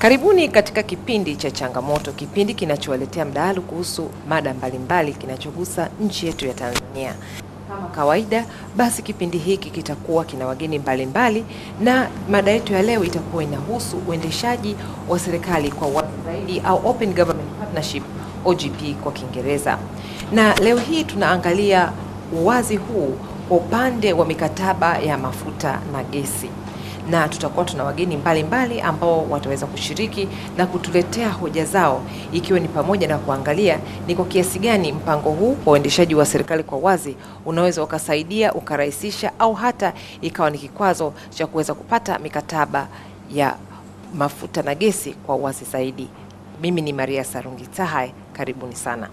Karibuni katika kipindi cha Changamoto, kipindi kinachowaletea mdahalo kuhusu mada mbalimbali kinachogusa nchi yetu ya Tanzania. Kama kawaida, basi kipindi hiki kitakuwa kina wageni mbalimbali na mada yetu ya leo itakuwa inahusu uendeshaji wa serikali kwa wazi zaidi au Open Government Partnership, OGP kwa Kiingereza. Na leo hii tunaangalia uwazi huu kwa upande wa mikataba ya mafuta na gesi. Na tutakuwa tuna wageni mbalimbali ambao wataweza kushiriki na kutuletea hoja zao, ikiwa ni pamoja na kuangalia ni kwa kiasi gani mpango huu wa uendeshaji wa serikali kwa wazi unaweza ukasaidia, ukarahisisha au hata ikawa ni kikwazo cha kuweza kupata mikataba ya mafuta na gesi kwa wazi zaidi. Mimi ni Maria Sarungi Tahai, karibuni sana.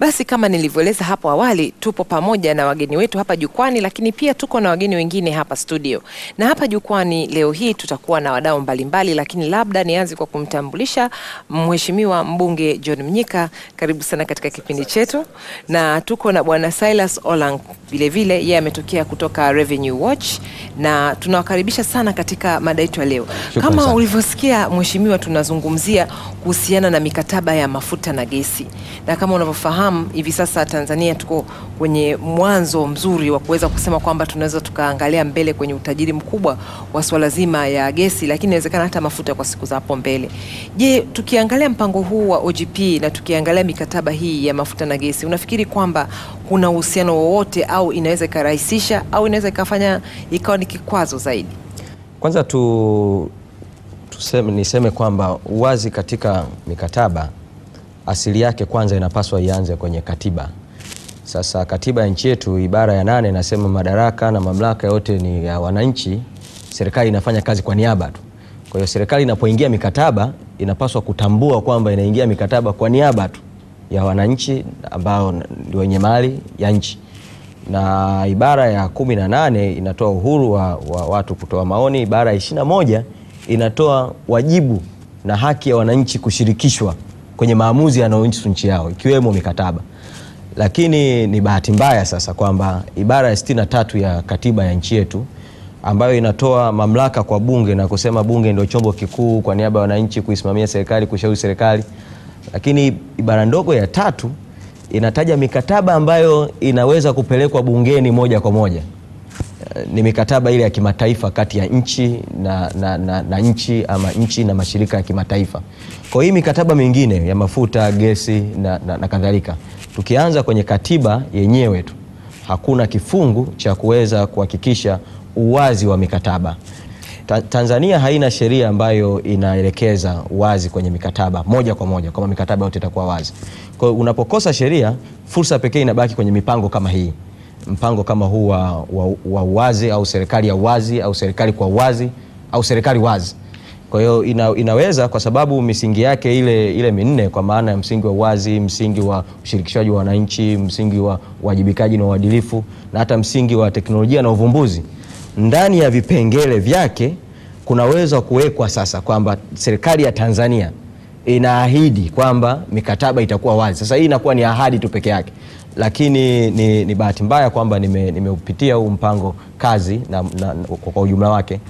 Basi kama nilivyoeleza hapo awali, tupo pamoja na wageni wetu hapa jukwani, lakini pia tuko na wageni wengine hapa studio. Na hapa jukwani leo hii tutakuwa na wadau mbalimbali, lakini labda nianze kwa kumtambulisha Mheshimiwa Mbunge John Mnyika. Karibu sana katika kipindi chetu. Na tuko na Bwana Silas Olang, vile vile yeye ametokea kutoka Revenue Watch, na tunawakaribisha sana katika mada yetu ya leo. Kama ulivyosikia Mheshimiwa, tunazungumzia kuhusiana na mikataba ya mafuta na gesi. Na kama unavyofahamu, hivi sasa Tanzania tuko kwenye mwanzo mzuri wa kuweza kusema kwamba tunaweza tukaangalia mbele kwenye utajiri mkubwa wa swala zima ya gesi, lakini inawezekana hata mafuta kwa siku za hapo mbele. Je, tukiangalia mpango huu wa OGP na tukiangalia mikataba hii ya mafuta na gesi, unafikiri kwamba kuna uhusiano wowote au inaweza ikarahisisha au inaweza ikafanya ikawa ni kikwazo zaidi? Kwanza niseme kwamba uwazi katika mikataba asili yake kwanza inapaswa ianze kwenye katiba. Sasa katiba ya nchi yetu ibara ya 8 inasema madaraka na mamlaka yote ni ya wananchi, serikali inafanya kazi kwa niaba tu. Kwa hiyo serikali inapoingia mikataba inapaswa kutambua kwamba inaingia mikataba kwa niaba tu ya wananchi ambao ndio wenye mali ya nchi. Na ibara ya 18 inatoa uhuru wa watu kutoa maoni. Ibara ya 21 inatoa wajibu na haki ya wananchi kushirikishwa kwenye maamuzi yanayohusu nchi yao, ikiwemo mikataba. Lakini ni bahati mbaya sasa kwamba ibara ya 63 ya katiba ya nchi yetu, ambayo inatoa mamlaka kwa bunge na kusema bunge ndio chombo kikuu kwa niaba ya wananchi kuisimamia serikali, kushauri serikali, lakini ibara ndogo ya 3 inataja mikataba ambayo inaweza kupelekwa bungeni moja kwa moja. Ni mikataba ile ya kimataifa kati ya nchi na nchi, ama nchi na mashirika ya kimataifa. Kwa hii mikataba mingine ya mafuta, gesi na kadhalika, tukianza kwenye katiba yenyewe tu, hakuna kifungu cha kuweza kuhakikisha uwazi wa mikataba. Tanzania haina sheria ambayo inaelekeza uwazi kwenye mikataba moja kwa moja kama mikataba yote itakuwa wazi. Kwa hiyo unapokosa sheria, fursa pekee inabaki kwenye mipango kama hii. Mpango kama huu wa uwazi au serikali ya uwazi au serikali kwa uwazi au serikali wazi. Kwa hiyo inaweza, kwa sababu misingi yake ile minne, kwa maana ya msingi wa uwazi, msingi wa ushirikishwaji wa wananchi, msingi wa uwajibikaji na uadilifu, na hata msingi wa teknolojia na uvumbuzi, ndani ya vipengele vyake kunaweza kuwekwa sasa kwamba serikali ya Tanzania inaahidi kwamba mikataba itakuwa wazi. Sasa hii inakuwa ni ahadi tu peke yake. Lakini ni bahati mbaya kwamba nimeupitia huu mpango kazi na kwa ujumla wake,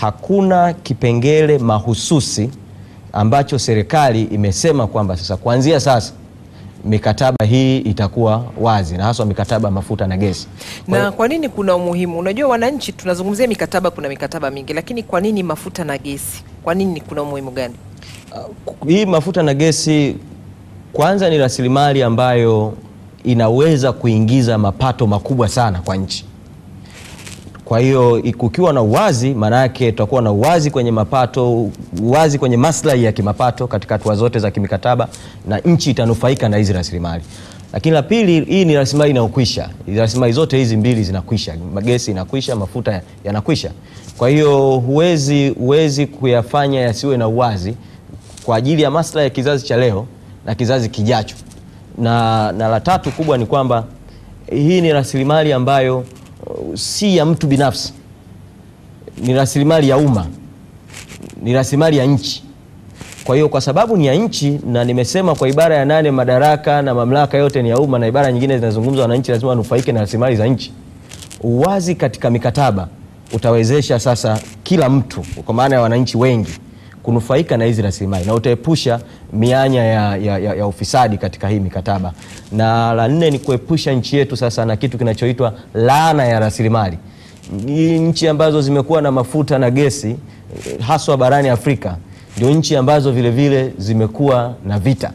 hakuna kipengele mahususi ambacho serikali imesema kwamba sasa kuanzia sasa mikataba hii itakuwa wazi, na hasa mikataba mafuta na gesi. Na kwa nini kuna umuhimu? Unajua wananchi tunazungumzia mikataba, kuna mikataba mingi, lakini kwa nini mafuta na gesi? Kwa nini, kuna umuhimu gani? Hii mafuta na gesi kwanza ni rasilimali ambayo inaweza kuingiza mapato makubwa sana kwa nchi. Kwa hiyo kukiwa na uwazi, maana yake tutakuwa na uwazi kwenye mapato, uwazi kwenye maslahi ya kimapato katika hatua zote za kimikataba, na nchi itanufaika na hizi rasilimali. Lakini la pili, hii ni rasilimali inayokwisha. Rasilimali zote hizi mbili zinakwisha. Magesi inakwisha, mafuta yanakwisha. Kwa hiyo huwezi kuyafanya yasiwe na uwazi kwa ajili ya maslahi ya kizazi cha leo na kizazi kijacho. Na la tatu kubwa ni kwamba hii ni rasilimali ambayo si ya mtu binafsi, ni rasilimali ya umma, ni rasilimali ya nchi. Kwa hiyo kwa sababu ni ya nchi, na nimesema kwa ibara ya 8 madaraka na mamlaka yote ni ya umma, na ibara nyingine zinazungumza wananchi lazima wanufaike na rasilimali za nchi. Uwazi katika mikataba utawezesha sasa kila mtu, kwa maana ya wananchi wengi, kunufaika na hizi rasilimali na utaepusha mianya ya ufisadi katika hii mikataba. Na la 4 ni kuepusha nchi yetu sasa na kitu kinachoitwa laana ya rasilimali. Nchi ambazo zimekuwa na mafuta na gesi haswa barani Afrika ndio nchi ambazo vile vile zimekuwa na vita,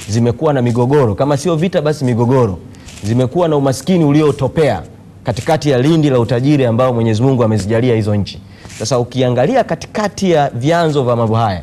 zimekuwa na migogoro, kama sio vita basi migogoro, zimekuwa na umaskini uliotopea katikati ya lindi la utajiri ambao Mwenyezi Mungu amezijalia hizo nchi. Sasa ukiangalia katikati ya vyanzo vya mambo haya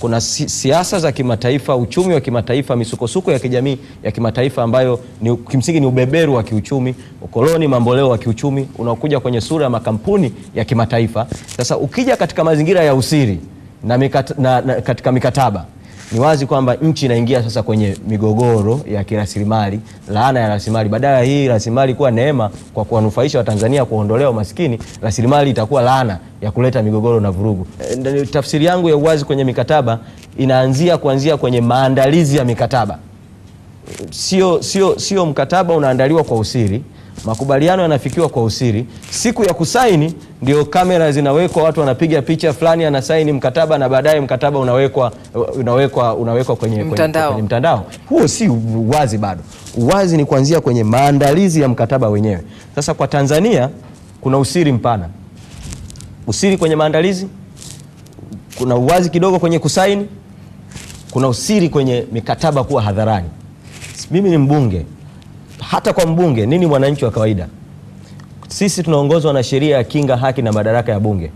kuna siasa za kimataifa, uchumi wa kimataifa, misukosuko ya kijamii ya kimataifa ambayo ni kimsingi ni ubeberu wa kiuchumi, ukoloni mamboleo wa kiuchumi unaokuja kwenye sura ya makampuni ya kimataifa. Sasa ukija katika mazingira ya usiri na katika mikataba, ni wazi kwamba nchi inaingia sasa kwenye migogoro ya kirasilimali, laana ya rasilimali. Badala hii rasilimali kuwa neema kwa kuwanufaisha Watanzania, kuondolea umaskini, rasilimali itakuwa laana ya kuleta migogoro na vurugu. Tafsiri yangu ya uwazi kwenye mikataba inaanzia kuanzia kwenye maandalizi ya mikataba. Sio mkataba unaandaliwa kwa usiri, makubaliano yanafikiwa kwa usiri. Siku ya kusaini ndio kamera zinawekwa, watu wanapiga picha, fulani anasaini mkataba na baadaye mkataba unawekwa kwenye mtandao. Huo si uwazi bado. Uwazi ni kuanzia kwenye maandalizi ya mkataba wenyewe. Sasa kwa Tanzania kuna usiri mpana. Usiri kwenye maandalizi, kuna uwazi kidogo kwenye kusaini, kuna usiri kwenye mikataba kuwa hadharani. Mimi ni mbunge. Hata kwa mbunge, nini mwananchi wa kawaida? Sisi tunaongozwa na sheria ya kinga, haki na madaraka ya bunge.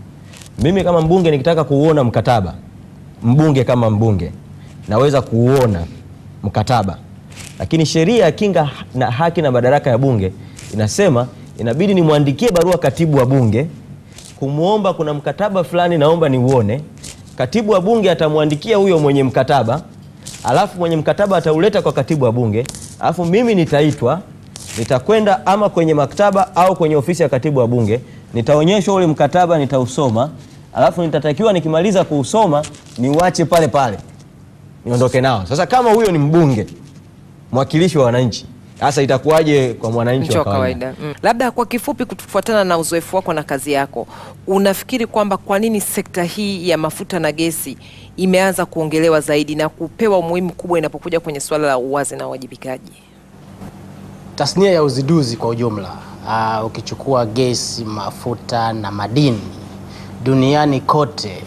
Mimi kama mbunge nikitaka kuuona mkataba, mbunge kama mbunge, naweza kuuona mkataba. Lakini sheria ya kinga na haki na madaraka ya bunge inasema inabidi nimwandikie barua katibu wa bunge kumuomba kuna mkataba fulani naomba niuone. Katibu wa bunge atamwandikia huyo mwenye mkataba, alafu mwenye mkataba atauleta kwa katibu wa bunge, alafu mimi nitaitwa, nitakwenda ama kwenye maktaba au kwenye ofisi ya katibu wa bunge, nitaonyeshwa ule mkataba, nitausoma, alafu nitatakiwa nikimaliza kuusoma niuache pale pale, niondoke nao. Sasa kama huyo ni mbunge, mwakilishi wa wananchi, sasa itakuwaje kwa mwananchi wa kawaida? Labda kwa kifupi, kufuatana na uzoefu wako na kazi yako, unafikiri kwamba kwa nini sekta hii ya mafuta na gesi imeanza kuongelewa zaidi na kupewa umuhimu kubwa inapokuja kwenye swala la uwazi na uwajibikaji? Tasnia ya uziduzi kwa ujumla, ukichukua gesi, mafuta na madini duniani kote,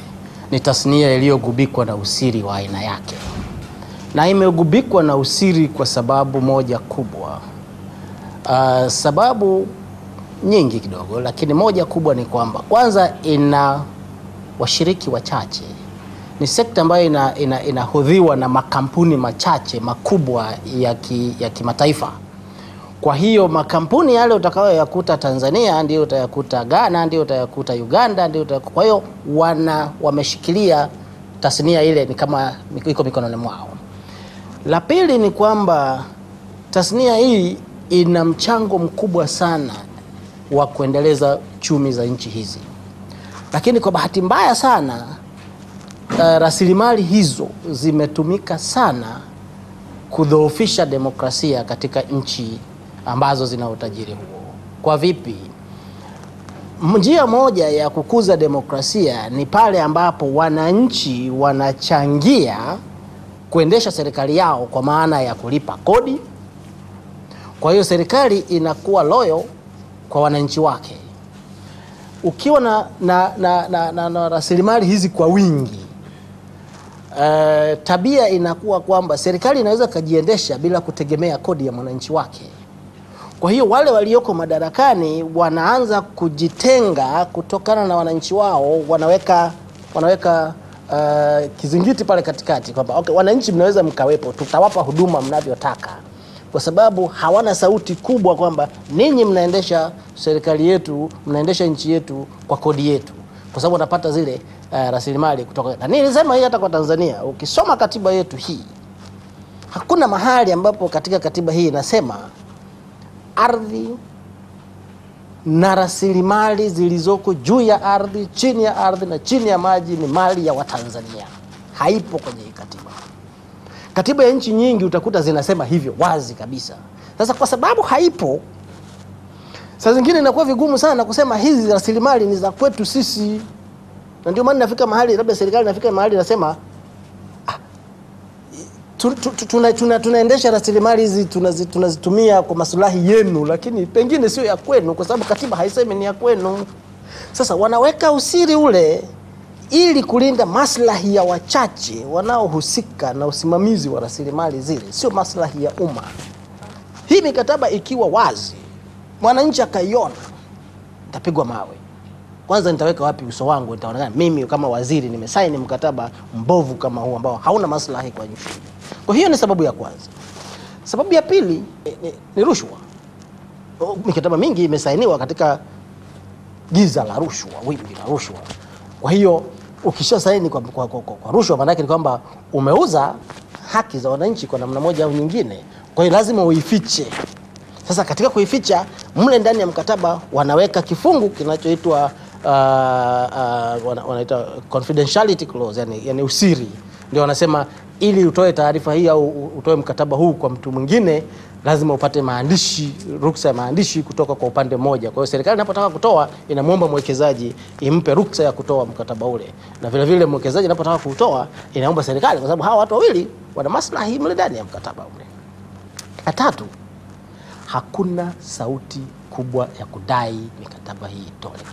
ni tasnia iliyogubikwa na usiri wa aina yake. Na imegubikwa na usiri kwa sababu moja kubwa. Sababu nyingi kidogo, lakini moja kubwa ni kwamba kwanza ina washiriki wachache. Ni sekta ambayo inahodhiwa na makampuni machache makubwa ya kimataifa. Kwa hiyo makampuni yale utakayoyakuta Tanzania ndio utayakuta Ghana, ndio utayakuta Uganda, kwa hiyo wameshikilia tasnia ile, ni kama iko mikononi mwao. La pili ni kwamba tasnia hii ina mchango mkubwa sana wa kuendeleza chumi za nchi hizi. Lakini kwa bahati mbaya sana, rasilimali hizo zimetumika sana kudhoofisha demokrasia katika nchi ambazo zina utajiri huo. Kwa vipi? Njia moja ya kukuza demokrasia ni pale ambapo wananchi wanachangia kuendesha serikali yao kwa maana ya kulipa kodi. Kwa hiyo serikali inakuwa loyal kwa wananchi wake. Ukiwa na rasilimali hizi kwa wingi, tabia inakuwa kwamba serikali inaweza kujiendesha bila kutegemea kodi ya mwananchi wake. Kwa hiyo wale walioko madarakani wanaanza kujitenga kutokana na wananchi wao, wanaweka kizingiti pale katikati kwamba okay, wananchi mnaweza mkawepo, tutawapa huduma mnavyotaka, kwa sababu hawana sauti kubwa kwamba ninyi mnaendesha serikali yetu, mnaendesha nchi yetu kwa kodi yetu, kwa sababu wanapata zile rasilimali kutoka. Na nilisema hii hata kwa Tanzania, ukisoma katiba yetu hii, hakuna mahali ambapo katika katiba hii inasema ardhi na rasilimali zilizoko juu ya ardhi, chini ya ardhi na chini ya maji ni mali ya Watanzania. Haipo kwenye katiba. Katiba ya nchi nyingi utakuta zinasema hivyo wazi kabisa. Sasa kwa sababu haipo, Saa zingine inakuwa vigumu sana kusema hizi rasilimali ni za kwetu sisi. Na ndio maana nafika mahali labda serikali nafika mahali nasema tunaendesha rasilimali hizi tunazitumia kwa maslahi yenu, lakini pengine sio ya kwenu kwa sababu katiba haisemi ni ya kwenu. Sasa wanaweka usiri ule ili kulinda maslahi ya wachache wanaohusika na usimamizi wa rasilimali zile, sio maslahi ya umma. Hii mikataba ikiwa wazi, mwananchi akaiona, nitapigwa mawe. Kwanza nitaweka wapi uso wangu? Nitaonekana mimi kama waziri nimesaini mkataba mbovu kama huu ambao hauna maslahi kwa nchi. Kwa hiyo ni sababu ya kwanza. Sababu ya pili ni rushwa. Mikataba mingi imesainiwa katika giza la rushwa, wimbi la rushwa. Kwa hiyo ukisha saini kwa rushwa, maana yake ni kwamba umeuza haki za wananchi kwa namna moja au nyingine. Kwa hiyo lazima uifiche. Sasa katika kuificha, mle ndani ya mkataba wanaweka kifungu kinachoitwa wanaita confidentiality clause, yani usiri. Ndio wanasema ili utoe taarifa hii au utoe mkataba huu kwa mtu mwingine lazima upate maandishi, ruksa ya maandishi kutoka kwa upande mmoja. Kwa hiyo serikali inapotaka kutoa inamuomba mwekezaji impe ruksa ya kutoa mkataba ule. Na vile vile mwekezaji anapotaka kutoa inaomba serikali, kwa sababu hawa watu wawili wana maslahi mle ndani ya mkataba ule. Na tatu, hakuna sauti kubwa ya kudai mikataba hii itolewe.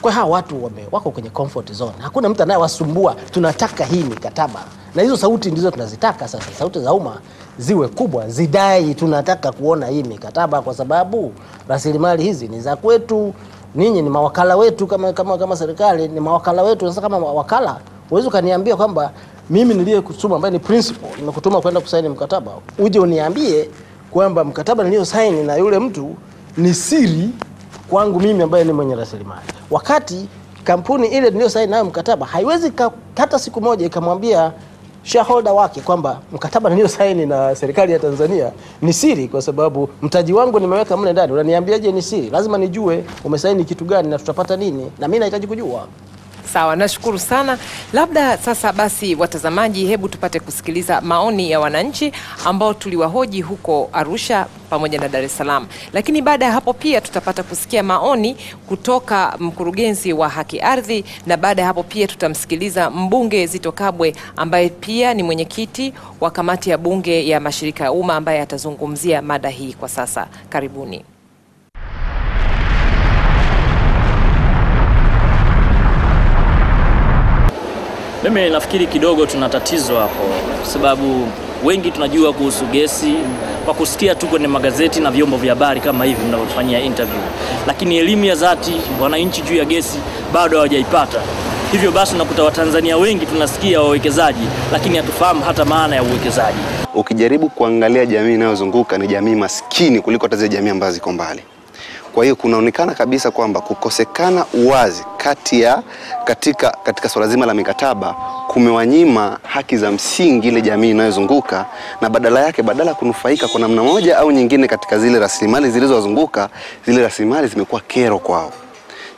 Kwa hawa watu wako kwenye comfort zone. Hakuna mtu anayewasumbua, tunataka hii mikataba. Na hizo sauti ndizo tunazitaka sasa. Sauti za umma ziwe kubwa, zidai tunataka kuona hii mikataba kwa sababu rasilimali hizi ni za kwetu. Ninyi ni mawakala wetu kama serikali, ni mawakala wetu. Sasa kama wakala, uwezo kaniambia kwamba mimi niliyekutuma ambaye ni principal, nimekutuma kwenda kusaini mkataba, uje uniambie kwamba mkataba niliyosaini na yule mtu ni siri kwangu mimi ambaye ni mwenye rasilimali. Wakati kampuni ile niliyosaini nayo mkataba haiwezi hata siku moja ikamwambia shareholder wake kwamba mkataba niliyosaini na serikali ya Tanzania ni siri kwa sababu mtaji wangu nimeweka mle ndani. Unaniambiaje ni siri? Lazima nijue umesaini kitu gani na tutapata nini, na mimi nahitaji kujua. Sawa, nashukuru sana. Labda sasa basi watazamaji, hebu tupate kusikiliza maoni ya wananchi ambao tuliwahoji huko Arusha pamoja na Dar es Salaam. Lakini baada ya hapo pia tutapata kusikia maoni kutoka mkurugenzi wa haki ardhi, na baada ya hapo pia tutamsikiliza mbunge Zitto Kabwe ambaye pia ni mwenyekiti wa kamati ya bunge ya mashirika ya umma ambaye atazungumzia mada hii kwa sasa. Karibuni. Mimi nafikiri kidogo tuna tatizo hapo, sababu wengi tunajua kuhusu gesi kwa kusikia tu kwenye magazeti na vyombo vya habari kama hivi mnavyofanyia interview, lakini elimu ya dhati wananchi juu ya gesi bado hawajaipata. Hivyo basi unakuta Watanzania wengi tunasikia wawekezaji, lakini hatufahamu hata maana ya uwekezaji. Ukijaribu kuangalia jamii inayozunguka ni jamii maskini kuliko hata zile jamii ambazo ziko mbali. Kwa hiyo kunaonekana kabisa kwamba kukosekana uwazi katika swala zima la mikataba kumewanyima haki za msingi ile jamii inayozunguka, na badala yake, badala kunufaika kwa namna moja au nyingine katika zile rasilimali zilizowazunguka, zile rasilimali zimekuwa kero kwao.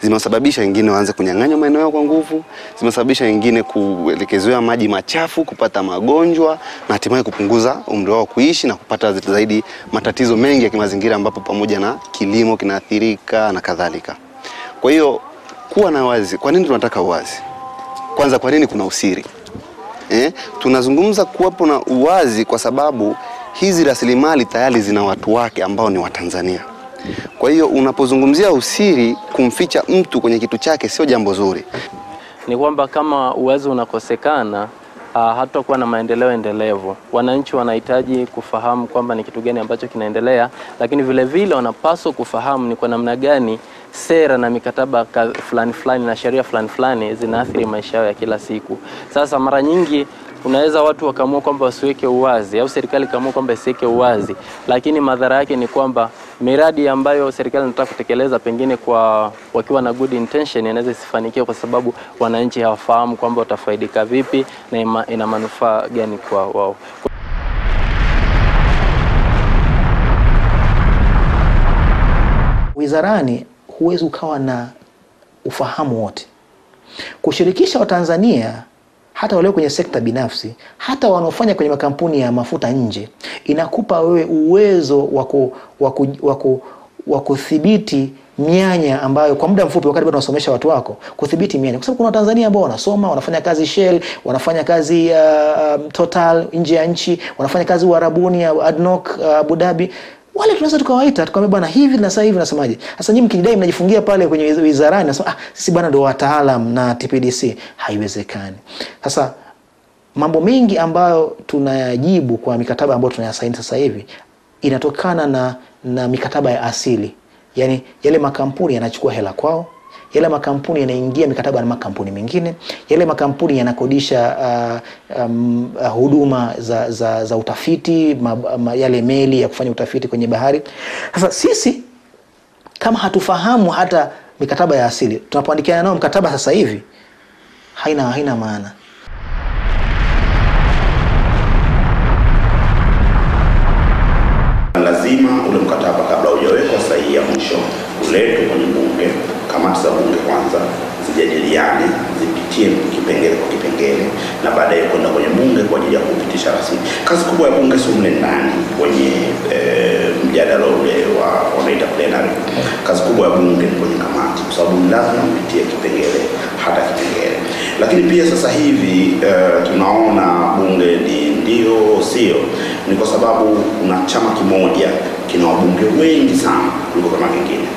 Zimesababisha wengine waanze kunyang'anywa maeneo yao kwa nguvu, zimesababisha wengine kuelekezewa maji machafu, kupata magonjwa na hatimaye kupunguza umri wao kuishi na kupata zaidi matatizo mengi ya kimazingira, ambapo pamoja na kilimo kinaathirika na kadhalika. Kwa hiyo kuwa na wazi. Kwa nini tunataka uwazi? Kwanza, kwa nini kuna usiri? Tunazungumza kuwapo na uwazi kwa sababu hizi rasilimali tayari zina watu wake ambao ni Watanzania. Kwa hiyo unapozungumzia usiri, kumficha mtu kwenye kitu chake sio jambo zuri. Ni kwamba kama uwazi unakosekana, hatakuwa na maendeleo endelevu. Wananchi wanahitaji kufahamu kwamba ni kitu gani ambacho kinaendelea, lakini vile vile wanapaswa kufahamu ni kwa namna gani sera na mikataba fulani na sheria fulani zinaathiri maisha yao ya kila siku. Sasa mara nyingi unaweza watu wakaamua kwamba wasiweke uwazi, au serikali kaamua kwamba isiweke uwazi, lakini madhara yake ni kwamba miradi ambayo serikali inataka kutekeleza pengine kwa wakiwa na good intention inaweza isifanikiwe kwa sababu wananchi hawafahamu kwamba watafaidika vipi na ina manufaa gani kwa wao. Wizarani huwezi ukawa na ufahamu wote. Kushirikisha Watanzania, hata wale kwenye sekta binafsi, hata wanaofanya kwenye makampuni ya mafuta nje, inakupa wewe uwezo wa kudhibiti mianya ambayo kwa muda mfupi wakati bado unasomesha watu wako, kudhibiti mianya, kwa sababu kuna Tanzania ambao wanasoma, wanafanya kazi Shell, wanafanya kazi Total nje ya nchi, wanafanya kazi Uarabuni, ADNOC, Abu Dhabi. Wale tunaweza tukawaita tukamwambia bwana hivi na sasa hivi nasemaje. Sasa nyinyi mkidai mnajifungia pale kwenye wizarani nasema sisi bwana ndio wataalamu na TPDC, haiwezekani. Sasa mambo mengi ambayo tunayajibu kwa mikataba ambayo tunayasaini sasa hivi inatokana na mikataba ya asili. Yani yale makampuni yanachukua hela kwao, yale makampuni yanaingia mikataba na makampuni mengine, yale makampuni yanakodisha huduma za utafiti, yale meli ya kufanya utafiti kwenye bahari. Sasa sisi kama hatufahamu hata mikataba ya asili, tunapoandikiana nao mkataba sasa hivi haina maana. Lazima ule mkataba kabla hujawekwa sahihi ya mwisho uletwe kwenye bunge, kamati za bunge kwanza zijadiliane, zipitie kipengele kwa kipengele na baadaye kwenda kwenye bunge kwa ajili ya kupitisha rasmi. Kazi kubwa ya bunge sio mle ndani kwenye mjadala ule wa wanaita plenary. Kazi kubwa ya bunge ni kwenye kamati, kwa sababu lazima mpitie kipengele hata kipengele. Lakini pia sasa hivi tunaona bunge ni ndio sio, ni kwa sababu kuna chama kimoja kina wabunge wengi sana kuliko kama kingine.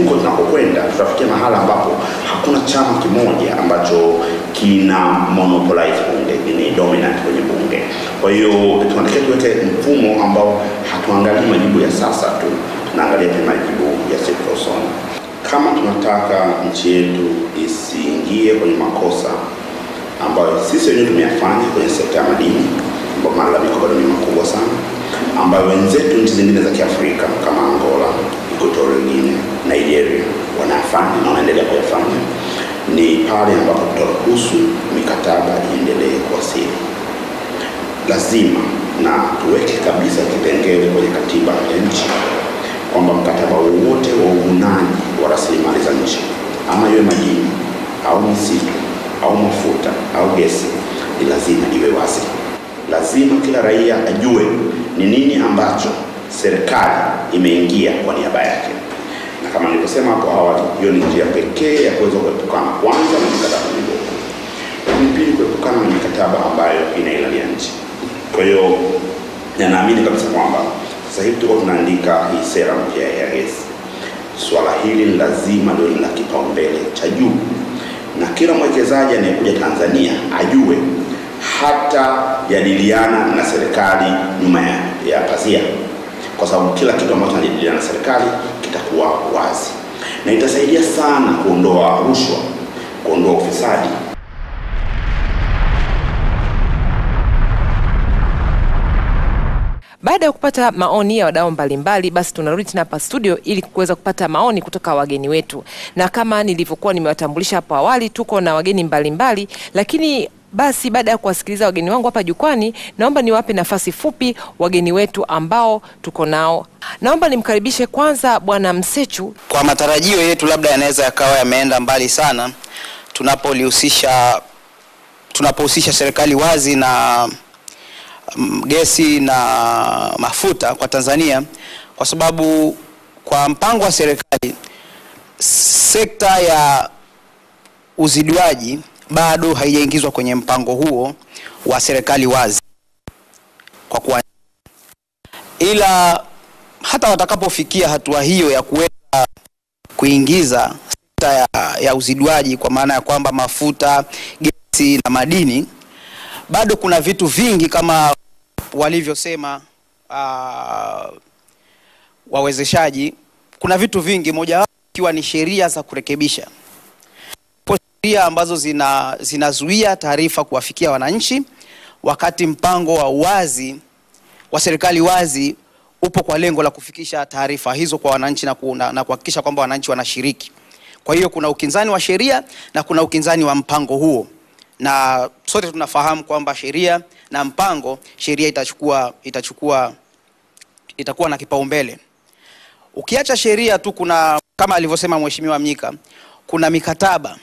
Huko tunakokwenda tutafikia mahala ambapo hakuna chama kimoja ambacho kina monopolize bunge, ni dominant kwenye bunge. Kwa hiyo tunataka tuweke mfumo ambao hatuangalii majibu ya sasa tu, tunaangalia pia majibu ya siku za usoni. Kama tunataka nchi yetu isiingie kwenye makosa ambayo sisi wenyewe tumeyafanya kwenye sekta ya madini, ambapo malalamiko bado ni makubwa sana, ambayo wenzetu nchi zingine za Kiafrika kama Angola, Equatorial Guinea, Nigeria wanafanya na wanaendelea kuyafanya, ni pale ambapo tutaruhusu mikataba iendelee kwa siri. Lazima na tuweke kabisa kipengele kwenye katiba ya nchi kwamba mkataba wowote wa uvunaji wa rasilimali za nchi, ama iwe madini au misitu au mafuta au gesi, ni lazima iwe wazi. Lazima kila raia ajue ni nini ambacho serikali imeingia kwa niaba yake. Na kama nilivyosema hapo awali, hiyo ni njia pekee ya kuweza kuepukana kwanza na mikataba midogo, lakini pili kuepukana na mikataba ambayo inailalia nchi. Kwa hiyo naamini kabisa kwamba sasa hivi tuko tunaandika hii sera mpya ya gesi. Swala hili lazima liwe la kipaumbele cha juu, na kila mwekezaji anayekuja Tanzania ajue hata jadiliana na serikali nyuma ya pazia, kwa sababu kila kitu ambacho tunajadiliana na serikali kitakuwa wazi, na itasaidia sana kuondoa rushwa, kuondoa ufisadi. Baada ya kupata maoni ya wadau mbalimbali, basi tunarudi tena hapa studio ili kuweza kupata maoni kutoka wageni wetu. Na kama nilivyokuwa nimewatambulisha hapo awali, tuko na wageni mbalimbali, lakini basi baada ya kuwasikiliza wageni wangu hapa jukwani, naomba niwape nafasi fupi wageni wetu ambao tuko nao. Naomba nimkaribishe kwanza Bwana Msechu. Kwa matarajio yetu labda yanaweza yakawa yameenda mbali sana tunapohusisha serikali wazi na gesi na mafuta kwa Tanzania, kwa sababu kwa mpango wa serikali sekta ya uziduaji bado haijaingizwa kwenye mpango huo wa serikali wazi kwa kuwa, ila hata watakapofikia hatua hiyo ya kuweza kuingiza sekta ya uziduaji, kwa maana ya kwamba mafuta, gesi na madini, bado kuna vitu vingi kama walivyosema wawezeshaji. Kuna vitu vingi, moja wapo ikiwa ni sheria za kurekebisha, sheria ambazo zinazuia taarifa kuwafikia wananchi, wakati mpango wa wazi wa serikali wazi upo kwa lengo la kufikisha taarifa hizo kwa wananchi na kuhakikisha kwamba wananchi wanashiriki. Kwa hiyo kuna ukinzani wa sheria na kuna ukinzani wa mpango huo, na sote tunafahamu kwamba sheria na mpango, sheria itakuwa na kipaumbele. Ukiacha sheria tu, kuna kama alivyosema Mheshimiwa Mnyika, kuna mikataba.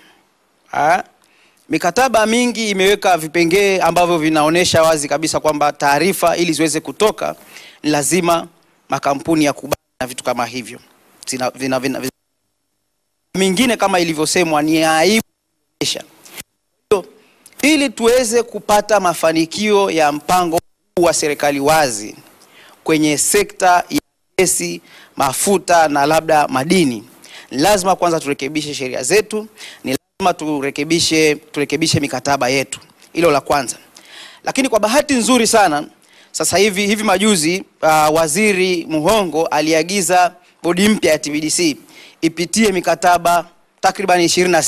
Mikataba mingi imeweka vipengee ambavyo vinaonesha wazi kabisa kwamba taarifa ili ziweze kutoka lazima makampuni yakubali na vitu kama hivyo. mingine kama ilivyosemwa ni aibu. Ili tuweze kupata mafanikio ya mpango wa serikali wazi kwenye sekta ya gesi, mafuta na labda madini, lazima kwanza turekebishe sheria zetu, ni lazima turekebishe mikataba yetu. Hilo la kwanza. Lakini kwa bahati nzuri sana sasa hivi majuzi Waziri Muhongo aliagiza bodi mpya ya TPDC ipitie mikataba takriban 26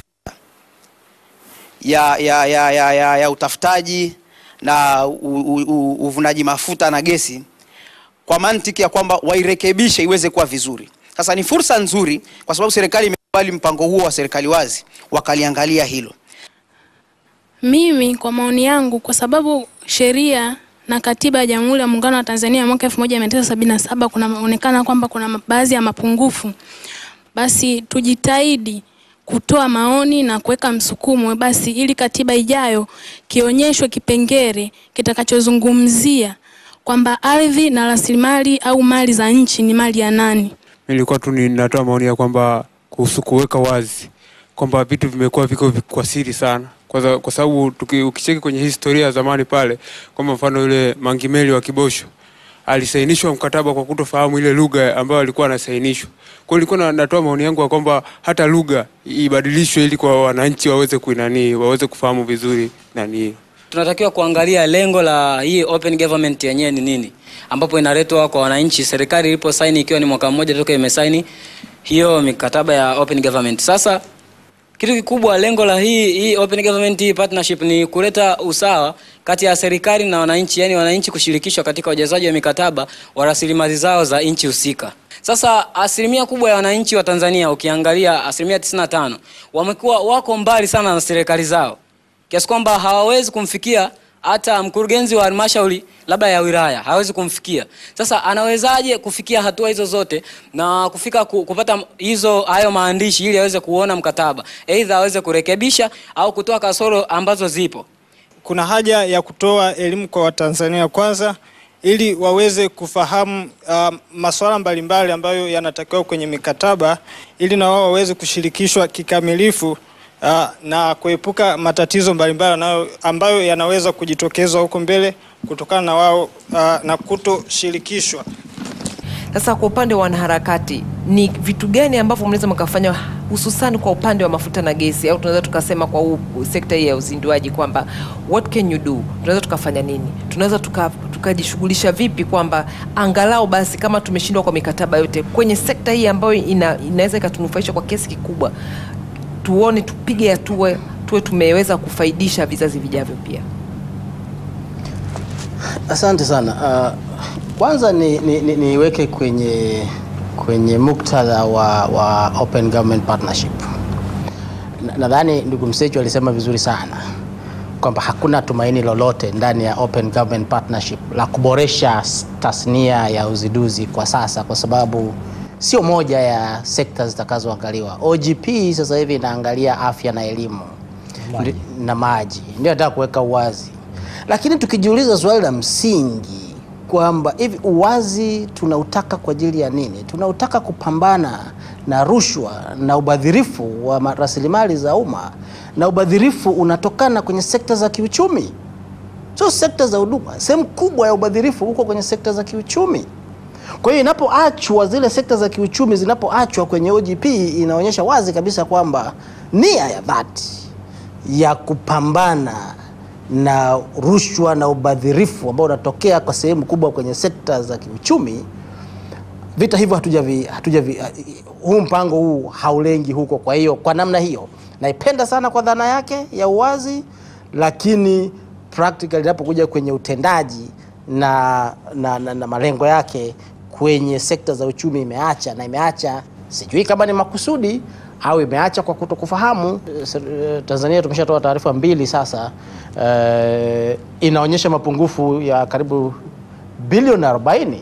ya utafutaji na uvunaji mafuta na gesi, kwa mantiki ya kwamba wairekebishe iweze kuwa vizuri. Sasa ni fursa nzuri kwa sababu serikali imekubali mpango huo wa serikali wazi, wakaliangalia hilo. Mimi kwa maoni yangu, kwa sababu sheria na katiba ya Jamhuri ya Muungano wa Tanzania mwaka 1977 kunaonekana kwamba kuna baadhi ya mapungufu, basi tujitahidi kutoa maoni na kuweka msukumo basi ili katiba ijayo kionyeshwe kipengele kitakachozungumzia kwamba ardhi na rasilimali au mali za nchi ni mali ya nani. Nilikuwa tu ninatoa maoni ya kwamba kuhusu kuweka wazi kwamba vitu vimekuwa viko kwa siri sana. Kwa sababu ukicheki kwenye historia ya zamani pale, kwa mfano yule Mangimeli wa Kibosho alisainishwa mkataba kwa kutofahamu ile lugha ambayo alikuwa anasainishwa. Kwa hiyo nilikuwa natoa maoni yangu kwamba hata lugha ibadilishwe ili kwa wananchi waweze kufahamu vizuri nani. Tunatakiwa kuangalia lengo la hii open government yenyewe ni nini, ambapo inaletwa kwa wananchi. Serikali ilipo saini ikiwa ni mwaka mmoja toka imesaini hiyo mikataba ya open government. Sasa kitu kikubwa, lengo la hii open government partnership ni kuleta usawa kati ya serikali na wananchi, yani wananchi kushirikishwa katika ujazaji wa mikataba wa rasilimali zao za nchi husika. Sasa asilimia kubwa ya wananchi wa Tanzania, ukiangalia asilimia 95 wamekuwa wako mbali sana na serikali zao, kiasi kwamba hawawezi kumfikia hata mkurugenzi wa halmashauri labda ya wilaya, hawezi kumfikia. Sasa anawezaje kufikia hatua hizo zote na kufika kupata hayo maandishi ili aweze kuona mkataba, aidha aweze kurekebisha au kutoa kasoro ambazo zipo? Kuna haja ya kutoa elimu kwa Watanzania kwanza ili waweze kufahamu masuala mbalimbali ambayo yanatakiwa kwenye mikataba, ili na wao waweze kushirikishwa kikamilifu na kuepuka matatizo mbalimbali ambayo yanaweza kujitokeza huko mbele kutokana na wao na kutoshirikishwa. Sasa kwa upande wa wanaharakati, ni vitu gani ambavyo mnaweza mkafanya hususan kwa upande wa mafuta na gesi, au tunaweza tukasema kwa sekta hii ya uzinduaji kwamba what can you do? Tunaweza tukafanya nini? Tunaweza tukajishughulisha vipi kwamba angalau basi kama tumeshindwa kwa mikataba yote kwenye sekta hii ambayo inaweza ikatunufaisha kwa kiasi kikubwa, tuone tupige hatua tuwe tumeweza kufaidisha vizazi vijavyo pia. Asante sana. Kwanza niweke kwenye muktadha wa open government partnership. Nadhani ndugu Msechu alisema vizuri sana kwamba hakuna tumaini lolote ndani ya open government partnership la kuboresha tasnia ya uzinduzi kwa sasa, kwa sababu sio moja ya sekta zitakazoangaliwa. OGP sasa hivi inaangalia afya na elimu na maji, ndio nataka kuweka uwazi. Lakini tukijiuliza swali la msingi kwamba hivi uwazi tunautaka kwa ajili ya nini? Tunautaka kupambana na rushwa na ubadhirifu wa rasilimali za umma, na ubadhirifu unatokana kwenye sekta za kiuchumi, sio sekta za huduma. Sehemu kubwa ya ubadhirifu uko kwenye sekta za kiuchumi. Kwa hiyo inapoachwa zile sekta za kiuchumi, zinapoachwa kwenye OGP, inaonyesha wazi kabisa kwamba nia ya dhati ya kupambana na rushwa na ubadhirifu ambao unatokea kwa sehemu kubwa kwenye sekta za kiuchumi, vita hivyo huu mpango huu haulengi huko. Kwa hiyo kwa namna hiyo naipenda sana kwa dhana yake ya uwazi, lakini practical inapokuja kwenye utendaji na malengo yake kwenye sekta za uchumi imeacha, sijui kama ni makusudi au imeacha kwa kutokufahamu. Tanzania tumeshatoa taarifa 2 sasa, inaonyesha mapungufu ya karibu bilioni 40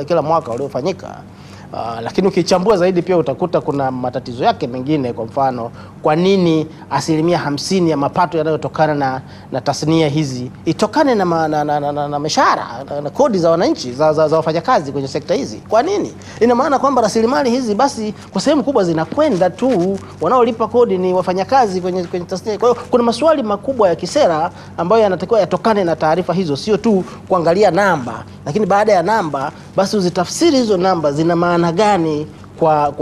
kila mwaka uliofanyika. Lakini ukichambua zaidi pia utakuta kuna matatizo yake mengine. Kwa mfano, kwa nini 50% ya mapato yanayotokana na tasnia hizi itokane na mishahara na kodi za wananchi za wafanyakazi kwenye sekta hizi? Kwa nini? Ina maana kwamba rasilimali hizi basi kwa sehemu kubwa zinakwenda tu, wanaolipa kodi ni wafanyakazi kwenye tasnia. Kwa hiyo kuna maswali makubwa ya kisera ambayo yanatakiwa yatokane na taarifa hizo, sio tu kuangalia namba, lakini baada ya namba basi uzitafsiri hizo namba zina maana gani kwa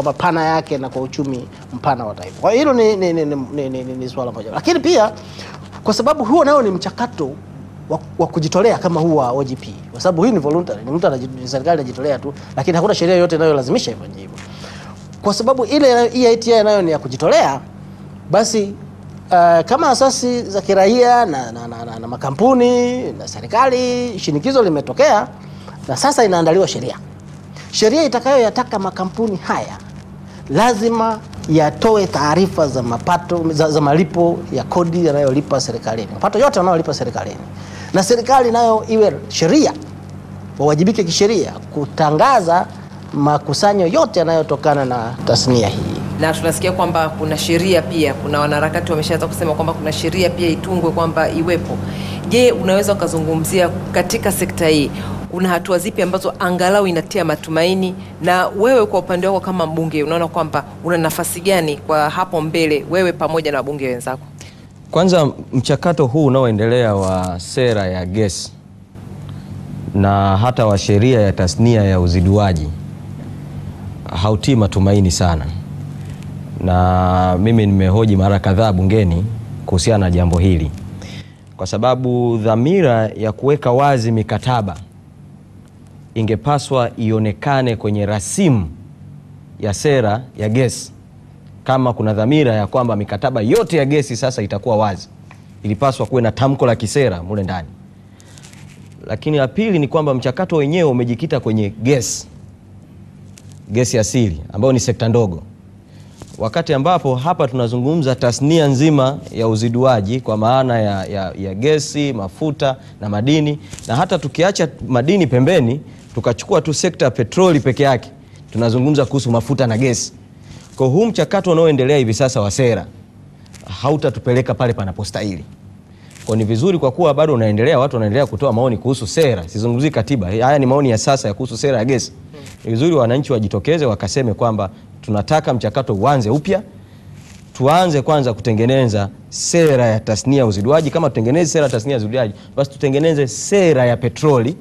mapana yake na kwa uchumi mpana wa taifa. Kwa hiyo hilo ni swala moja. Lakini pia kwa sababu huo nao ni mchakato wa kujitolea kama huu wa OGP, kwa sababu hii ni voluntary, ni mtu serikali anajitolea tu, lakini hakuna sheria yoyote inayolazimisha hivyo. Kwa sababu ile EITI nayo ni ya kujitolea, basi kama asasi za kiraia na makampuni na serikali, shinikizo limetokea na sasa inaandaliwa sheria itakayoyataka makampuni haya lazima yatoe taarifa za mapato za malipo ya kodi yanayolipa serikalini, mapato yote yanayolipa serikalini, na serikali nayo iwe sheria, wawajibike kisheria kutangaza makusanyo yote yanayotokana na tasnia hii. Na tunasikia kwamba kuna sheria pia, kuna wanaharakati wameshaanza kusema kwamba kuna sheria pia itungwe kwamba iwepo. Je, unaweza ukazungumzia katika sekta hii kuna hatua zipi ambazo angalau inatia matumaini, na wewe kwa upande wako kama mbunge unaona kwamba una nafasi gani kwa hapo mbele, wewe pamoja na wabunge wenzako? Kwanza, mchakato huu unaoendelea wa sera ya gesi na hata wa sheria ya tasnia ya uziduaji hautii matumaini sana, na mimi nimehoji mara kadhaa bungeni kuhusiana na jambo hili, kwa sababu dhamira ya kuweka wazi mikataba ingepaswa ionekane kwenye rasimu ya sera ya gesi. Kama kuna dhamira ya kwamba mikataba yote ya gesi sasa itakuwa wazi, ilipaswa kuwe na tamko la kisera mule ndani. Lakini la pili ni kwamba mchakato wenyewe umejikita kwenye gesi asili ambayo ni sekta ndogo, wakati ambapo hapa tunazungumza tasnia nzima ya uziduaji kwa maana ya gesi, mafuta na madini. Na hata tukiacha madini pembeni, tukachukua tu sekta ya petroli peke yake, tunazungumza kuhusu mafuta na gesi. Kwa huu mchakato unaoendelea hivi sasa wa sera hautatupeleka pale panapostahili. Kwa ni vizuri, kwa kuwa bado unaendelea, watu wanaendelea kutoa maoni kuhusu sera, sizungumzi katiba, haya ni maoni ya sasa ya kuhusu sera ya gesi. Ni vizuri wananchi wajitokeze wakaseme kwamba tunataka mchakato uanze upya, tuanze kwanza kutengeneza sera ya tasnia ya uziduaji. Kama tutengeneze sera ya tasnia ya uziduaji, basi tutengeneze sera ya petroli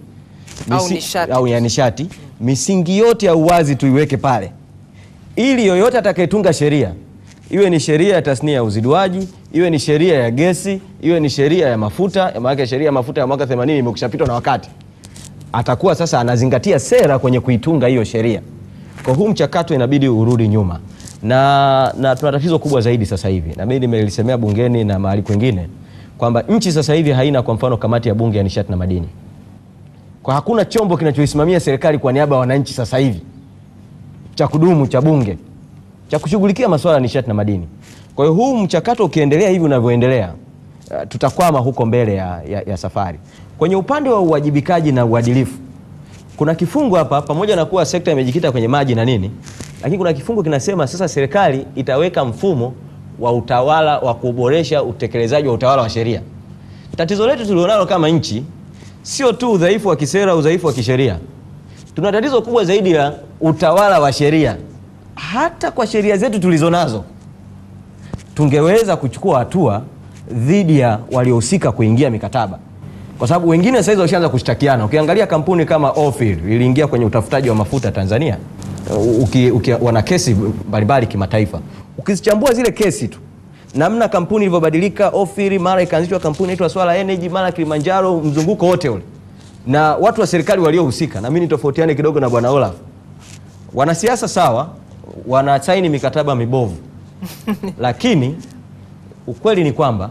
au ya nishati. Misingi yote ya uwazi tuiweke pale, ili yoyote atakayetunga sheria, iwe ni sheria ya tasnia ya uziduaji, iwe ni sheria ya gesi, iwe ni sheria ya mafuta, maana sheria ya mafuta ya mwaka 80 imekushapitwa na wakati, atakuwa sasa anazingatia sera kwenye kuitunga hiyo sheria. Kwa huu mchakato inabidi urudi nyuma, na tuna tatizo kubwa zaidi sasa hivi, na mimi nimelisemea bungeni na mahali kwingine, kwamba nchi sasa hivi haina kwa mfano kamati ya bunge ya nishati na madini. Kwa hakuna chombo kinachoisimamia serikali kwa niaba ya wananchi sasa hivi cha kudumu cha bunge cha kushughulikia masuala ya nishati na madini. Kwa hiyo huu mchakato ukiendelea hivi unavyoendelea, tutakwama huko mbele ya safari. Kwenye upande wa uwajibikaji na uadilifu, kuna kifungu hapa, pamoja na kuwa sekta imejikita kwenye maji na nini, lakini kuna kifungu kinasema sasa serikali itaweka mfumo wa utawala wa kuboresha utekelezaji wa utawala wa sheria. Tatizo letu tulionalo kama nchi sio tu udhaifu wa kisera, udhaifu wa kisheria. Tuna tatizo kubwa zaidi la utawala wa sheria. Hata kwa sheria zetu tulizonazo tungeweza kuchukua hatua dhidi ya waliohusika kuingia mikataba, kwa sababu wengine sasa hizo washaanza kushtakiana. Ukiangalia kampuni kama Ophir iliingia kwenye utafutaji wa mafuta Tanzania, wana kesi mbalimbali kimataifa. Ukizichambua zile kesi tu, namna kampuni ilivyobadilika, Ophir mara ikaanzishwa kampuni inaitwa Swala Energy, mara Kilimanjaro, mzunguko wote ule, na watu wa serikali waliohusika. Na mimi nitofautiane kidogo na bwana Olaf, wanasiasa sawa, wanasaini mikataba mibovu lakini ukweli ni kwamba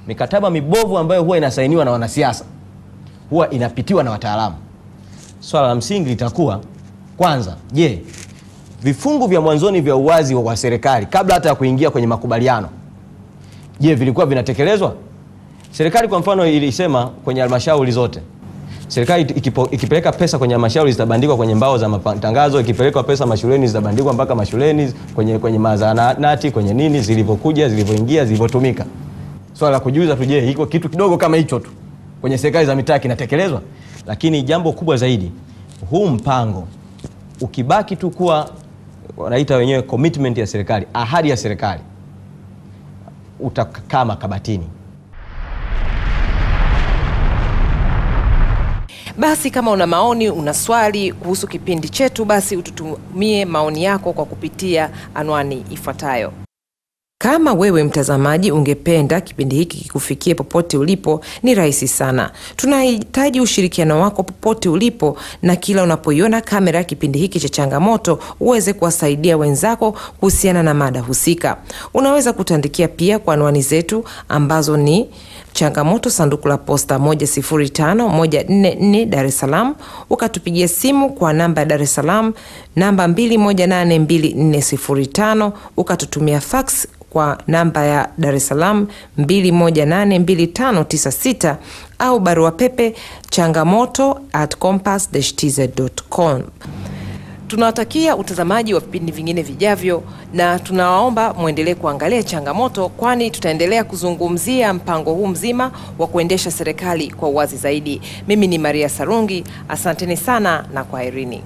mikataba mibovu ambayo huwa inasainiwa na wanasiasa huwa inapitiwa na wataalamu. Swala la msingi litakuwa kwanza, je, vifungu vya mwanzoni vya uwazi wa serikali kabla hata ya kuingia kwenye makubaliano, je, vilikuwa vinatekelezwa? Serikali kwa mfano ilisema kwenye halmashauri zote Serikali ikipeleka pesa kwenye halmashauri zitabandikwa kwenye mbao za matangazo, ikipeleka pesa mashuleni zitabandikwa mpaka mashuleni, kwenye mazahanati, kwenye nini, zilivyokuja, zilivyoingia, zilivyotumika. Swala la kujiuliza tu, je, iko kitu kidogo kama hicho tu kwenye serikali za mitaa kinatekelezwa? Lakini jambo kubwa zaidi, huu mpango ukibaki tu kuwa wanaita wenyewe commitment ya serikali, ahadi ya serikali, utakaa makabatini. Basi kama una maoni, una swali kuhusu kipindi chetu, basi ututumie maoni yako kwa kupitia anwani ifuatayo. Kama wewe mtazamaji ungependa kipindi hiki kikufikie popote ulipo, ni rahisi sana. Tunahitaji ushirikiano wako popote ulipo, na kila unapoiona kamera kipindi hiki cha Changamoto uweze kuwasaidia wenzako kuhusiana na mada husika. Unaweza kutuandikia pia kwa anwani zetu ambazo ni Changamoto, sanduku la posta 105-144 Dar es Salaam, ukatupigia simu kwa namba ya Dar es Salaam namba 2182405, ukatutumia fax kwa namba ya Dar es Salaam 2182596, au barua pepe changamoto@compass-tz.com. Tunawatakia utazamaji wa vipindi vingine vijavyo, na tunawaomba muendelee kuangalia Changamoto, kwani tutaendelea kuzungumzia mpango huu mzima wa kuendesha serikali kwa uwazi zaidi. Mimi ni Maria Sarungi, asanteni sana na kwaherini.